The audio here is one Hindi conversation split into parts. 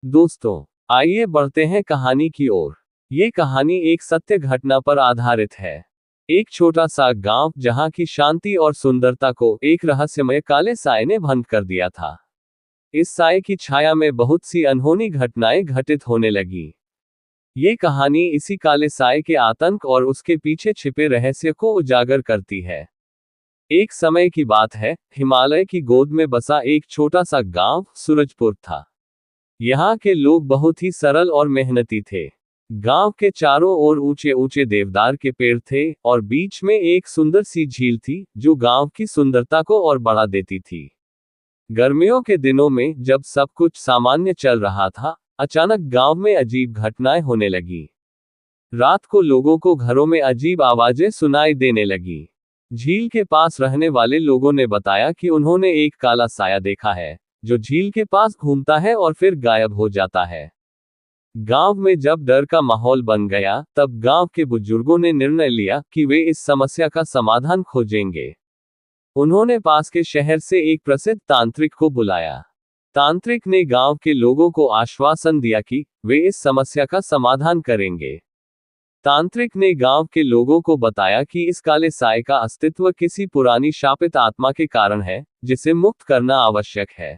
दोस्तों, आइए बढ़ते हैं कहानी की ओर। ये कहानी एक सत्य घटना पर आधारित है। एक छोटा सा गांव जहां की शांति और सुंदरता को एक रहस्यमय काले साए ने भंग कर दिया था। इस साए की छाया में बहुत सी अनहोनी घटनाएं घटित होने लगी। ये कहानी इसी काले साए के आतंक और उसके पीछे छिपे रहस्य को उजागर करती है। एक समय की बात है, हिमालय की गोद में बसा एक छोटा सा गांव सूरजपुर था। यहाँ के लोग बहुत ही सरल और मेहनती थे। गांव के चारों ओर ऊंचे ऊंचे देवदार के पेड़ थे और बीच में एक सुंदर सी झील थी जो गांव की सुंदरता को और बढ़ा देती थी। गर्मियों के दिनों में जब सब कुछ सामान्य चल रहा था, अचानक गांव में अजीब घटनाएं होने लगी। रात को लोगों को घरों में अजीब आवाजें सुनाई देने लगी। झील के पास रहने वाले लोगों ने बताया कि उन्होंने एक काला साया देखा है जो झील के पास घूमता है और फिर गायब हो जाता है। गांव में जब डर का माहौल बन गया, तब गांव के बुजुर्गों ने निर्णय लिया कि वे इस समस्या का समाधान खोजेंगे। उन्होंने पास के शहर से एक प्रसिद्ध तांत्रिक को बुलाया। तांत्रिक ने गांव के लोगों को आश्वासन दिया कि वे इस समस्या का समाधान करेंगे। तांत्रिक ने गांव के लोगों को बताया कि इस काले साए का अस्तित्व किसी पुरानी शापित आत्मा के कारण है, जिसे मुक्त करना आवश्यक है।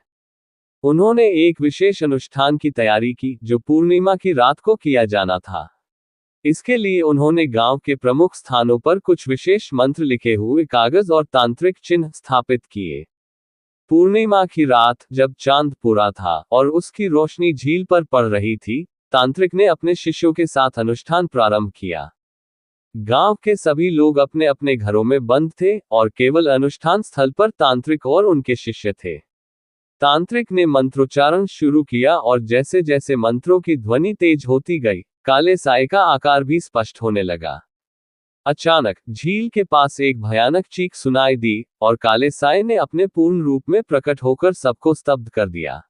उन्होंने एक विशेष अनुष्ठान की तैयारी की जो पूर्णिमा की रात को किया जाना था। इसके लिए उन्होंने गांव के प्रमुख स्थानों पर कुछ विशेष मंत्र लिखे हुए कागज और तांत्रिक चिन्ह स्थापित किए। पूर्णिमा की रात जब चांद पूरा था और उसकी रोशनी झील पर पड़ रही थी, तांत्रिक ने अपने शिष्यों के साथ अनुष्ठान प्रारंभ किया। गांव के सभी लोग अपने अपने घरों में बंद थे और केवल अनुष्ठान स्थल पर तांत्रिक और उनके शिष्य थे। तांत्रिक ने मंत्रोच्चारण शुरू किया और जैसे जैसे मंत्रों की ध्वनि तेज होती गई, काले साए का आकार भी स्पष्ट होने लगा। अचानक झील के पास एक भयानक चीख सुनाई दी और काले साए ने अपने पूर्ण रूप में प्रकट होकर सबको स्तब्ध कर दिया।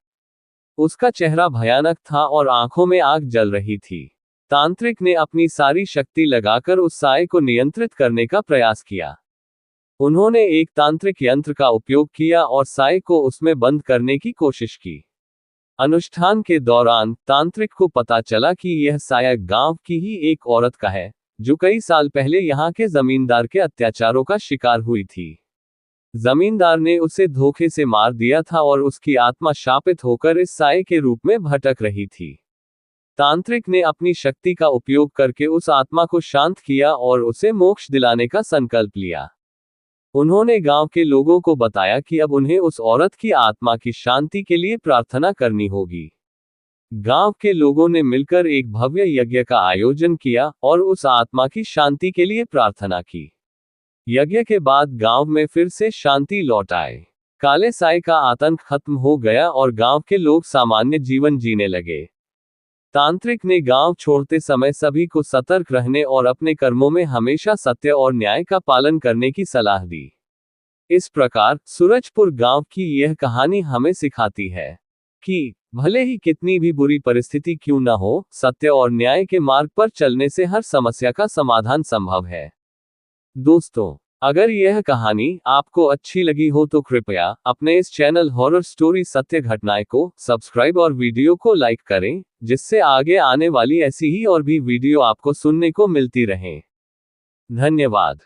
उसका चेहरा भयानक था और आंखों में आग जल रही थी। तांत्रिक ने अपनी सारी शक्ति लगाकर उस साए को नियंत्रित करने का प्रयास किया। उन्होंने एक तांत्रिक यंत्र का उपयोग किया और साए को उसमें बंद करने की कोशिश की। अनुष्ठान के दौरान तांत्रिक को पता चला कि यह साया गांव की ही एक औरत का है, जो कई साल पहले यहाँ के जमींदार के अत्याचारों का शिकार हुई थी। जमींदार ने उसे धोखे से मार दिया था और उसकी आत्मा शापित होकर इस साए के रूप में भटक रही थी। तांत्रिक ने अपनी शक्ति का उपयोग करके उस आत्मा को शांत किया और उसे मोक्ष दिलाने का संकल्प लिया। उन्होंने गांव के लोगों को बताया कि अब उन्हें उस औरत की आत्मा की शांति के लिए प्रार्थना करनी होगी। गांव के लोगों ने मिलकर एक भव्य यज्ञ का आयोजन किया और उस आत्मा की शांति के लिए प्रार्थना की। यज्ञ के बाद गांव में फिर से शांति लौट आए। काले साए का आतंक खत्म हो गया और गांव के लोग सामान्य जीवन जीने लगे। तांत्रिक ने गांव छोड़ते समय सभी को सतर्क रहने और अपने कर्मों में हमेशा सत्य और न्याय का पालन करने की सलाह दी। इस प्रकार सूरजपुर गांव की यह कहानी हमें सिखाती है कि भले ही कितनी भी बुरी परिस्थिति क्यों न हो, सत्य और न्याय के मार्ग पर चलने से हर समस्या का समाधान संभव है। दोस्तों, अगर यह कहानी आपको अच्छी लगी हो तो कृपया अपने इस चैनल हॉरर स्टोरी सत्य घटनाएं को सब्सक्राइब और वीडियो को लाइक करें, जिससे आगे आने वाली ऐसी ही और भी वीडियो आपको सुनने को मिलती रहें। धन्यवाद।